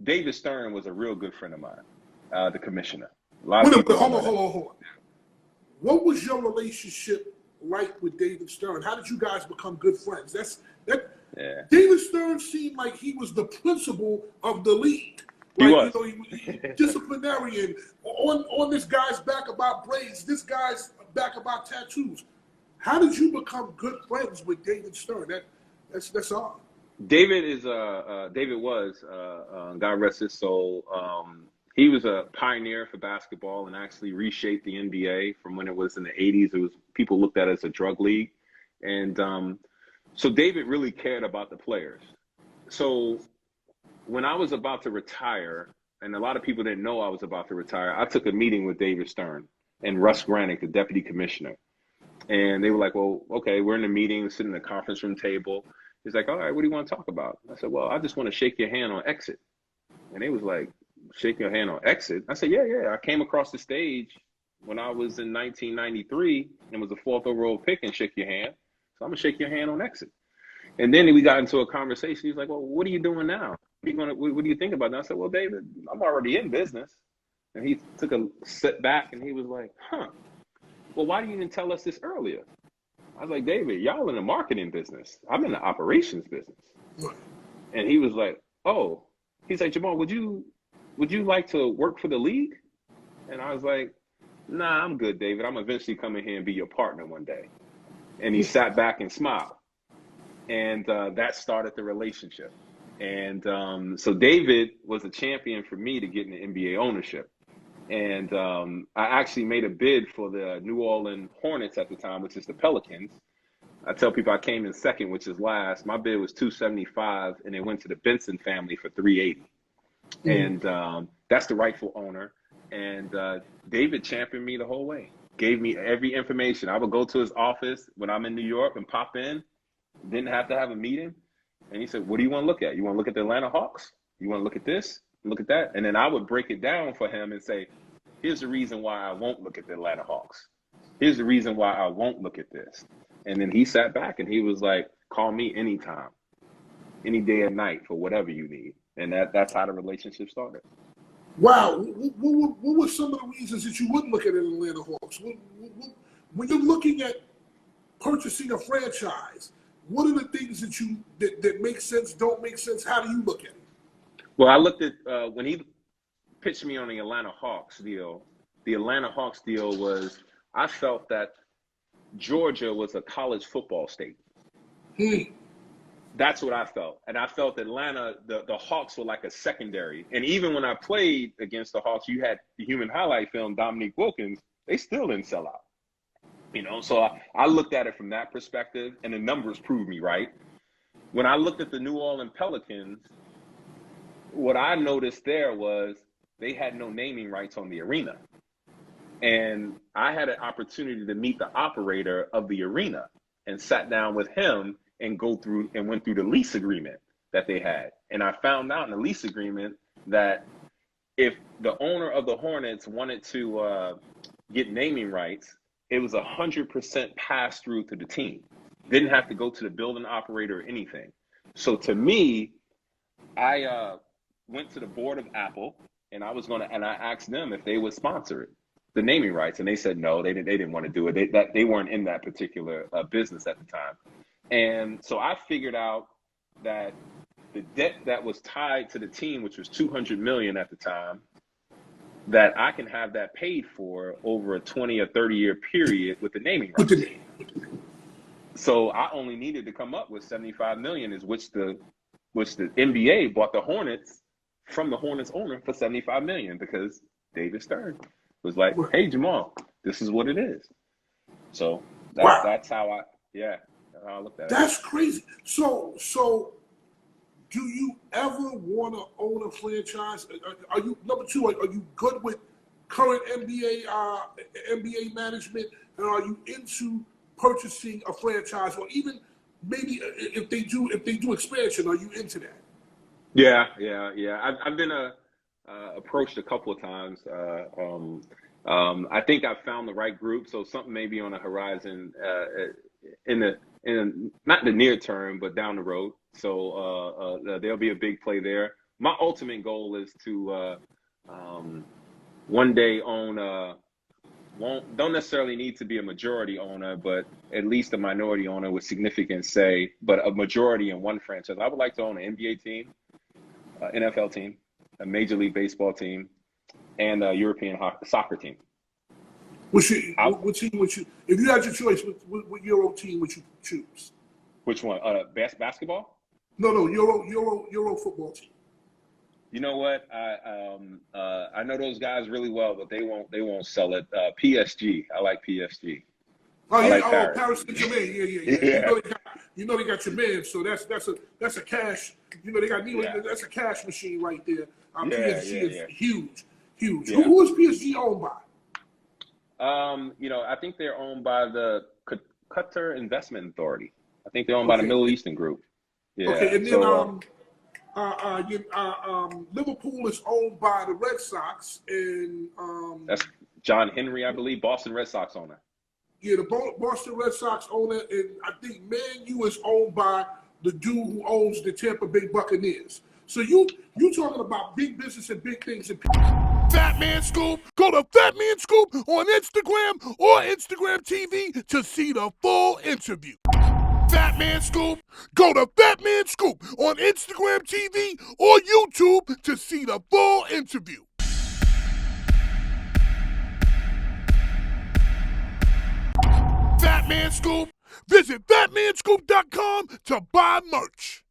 David Stern was a real good friend of mine, the commissioner. A lot of people hold on. What was your relationship like with David Stern? How did you guys become good friends? Yeah. David Stern seemed like he was the principal of the league. He was. He disciplinarian on this guy's back about braids, this guy's back about tattoos. How did you become good friends with David Stern? That's all. David was God rest his soul. He was a pioneer for basketball and actually reshaped the NBA from when it was in the 80s. It was people looked at it as a drug league, and so David really cared about the players. So when I was about to retire, and a lot of people didn't know I was about to retire, I took a meeting with David Stern and Russ Granick, the deputy commissioner. And they were like, well, okay, we're in a meeting, sitting in the conference room table. He's like, all right, what do you want to talk about? I said, well, I just want to shake your hand on exit. And they was like, shake your hand on exit? I said, yeah. I came across the stage when I was in 1993 and was a fourth overall pick and shake your hand. So I'm going to shake your hand on exit. And then we got into a conversation. He's like, well, what are you doing now? What do you think about that? I said, well, David, I'm already in business. And he took a step back and he was like, well, why didn't you even tell us this earlier? I was like, David, y'all in the marketing business. I'm in the operations business. And he was like, oh. He's like, Jamal, would you like to work for the league? And I was like, nah, I'm good, David. I'm eventually coming here and be your partner one day. And he sat back and smiled. And that started the relationship. And so David was a champion for me to get into NBA ownership. And I actually made a bid for the New Orleans Hornets at the time, which is the Pelicans. I tell people I came in second, which is last. My bid was $275, and it went to the Benson family for $380. And that's the rightful owner. And David championed me the whole way, gave me every information. I would go to his office when I'm in New York and pop in, didn't have to have a meeting. And he said, what do you want to look at? You want to look at the Atlanta Hawks? You want to look at this? Look at that. And then I would break it down for him and say, here's the reason why I won't look at the Atlanta Hawks. Here's the reason why I won't look at this. And then he sat back and he was like, call me anytime, any day or night for whatever you need. And that's how the relationship started. Wow. What were some of the reasons that you wouldn't look at the Atlanta Hawks? When you're looking at purchasing a franchise, what are the things that make sense, don't make sense? How do you look at it? Well, I looked at when he pitched me on the Atlanta Hawks deal. The Atlanta Hawks deal was, I felt that Georgia was a college football state. That's what I felt. And I felt Atlanta, the Hawks were like a secondary. And even when I played against the Hawks, you had the human highlight film, Dominique Wilkins, they still didn't sell out. So I looked at it from that perspective, and the numbers proved me right. When I looked at the New Orleans Pelicans, what I noticed there was they had no naming rights on the arena. And I had an opportunity to meet the operator of the arena and sat down with him and went through the lease agreement that they had. And I found out in the lease agreement that if the owner of the Hornets wanted to get naming rights, it was 100% pass through to the team. Didn't have to go to the building operator or anything. So to me, I went to the board of Apple and I asked them if they would sponsor it, the naming rights, and they said no, they didn't want to do it. They weren't in that particular business at the time. And so I figured out that the debt that was tied to the team, which was $200 million at the time, that I can have that paid for over a 20 or 30 year period with the naming rights. So I only needed to come up with $75 million, which the NBA bought the Hornets from the Hornets owner for $75 million, because David Stern was like, hey, Jamal, this is what it is. So that's how I looked at it. That's crazy. So do you ever want to own a franchise? Are you, number two, are you good with current NBA management? And are you into purchasing a franchise, or even maybe if they do expansion, are you into that? Yeah. I've been approached a couple of times. I think I've found the right group, so something may be on the horizon in not the near term, but down the road. So there'll be a big play there. my ultimate goal is to one day own don't necessarily need to be a majority owner, but at least a minority owner with significant say, but a majority in one franchise. I would like to own an NBA team, NFL team, a Major League Baseball team, and a European soccer team. What team would you, if you had your choice, what Euro team would you choose? Which one? Basketball? No, Euro football team. You know what? I know those guys really well, but they won't sell it. PSG. I like PSG. Oh yeah, like Paris. Paris Saint-Germain. Yeah. You know they got your man, so that's a cash. You know they got that's a cash machine right there. PSG is huge. Yeah. Who is PSG owned by? I think they're owned by the Qatar Investment Authority. I think they're owned by the Middle Eastern Group. Yeah. Okay, and then Liverpool is owned by the Red Sox, and that's John Henry, I believe, Boston Red Sox owner. Yeah, the Boston Red Sox owner, and I think Man U is owned by the dude who owns the Tampa Bay Buccaneers. So you talking about big business and big things and Fatman Scoop. Go to Fatman Scoop on Instagram or Instagram TV to see the full interview. Fatman Scoop. Go to Fatman Scoop on Instagram TV or YouTube to see the full interview. Fatman Scoop. Visit fatmanscoop.com to buy merch.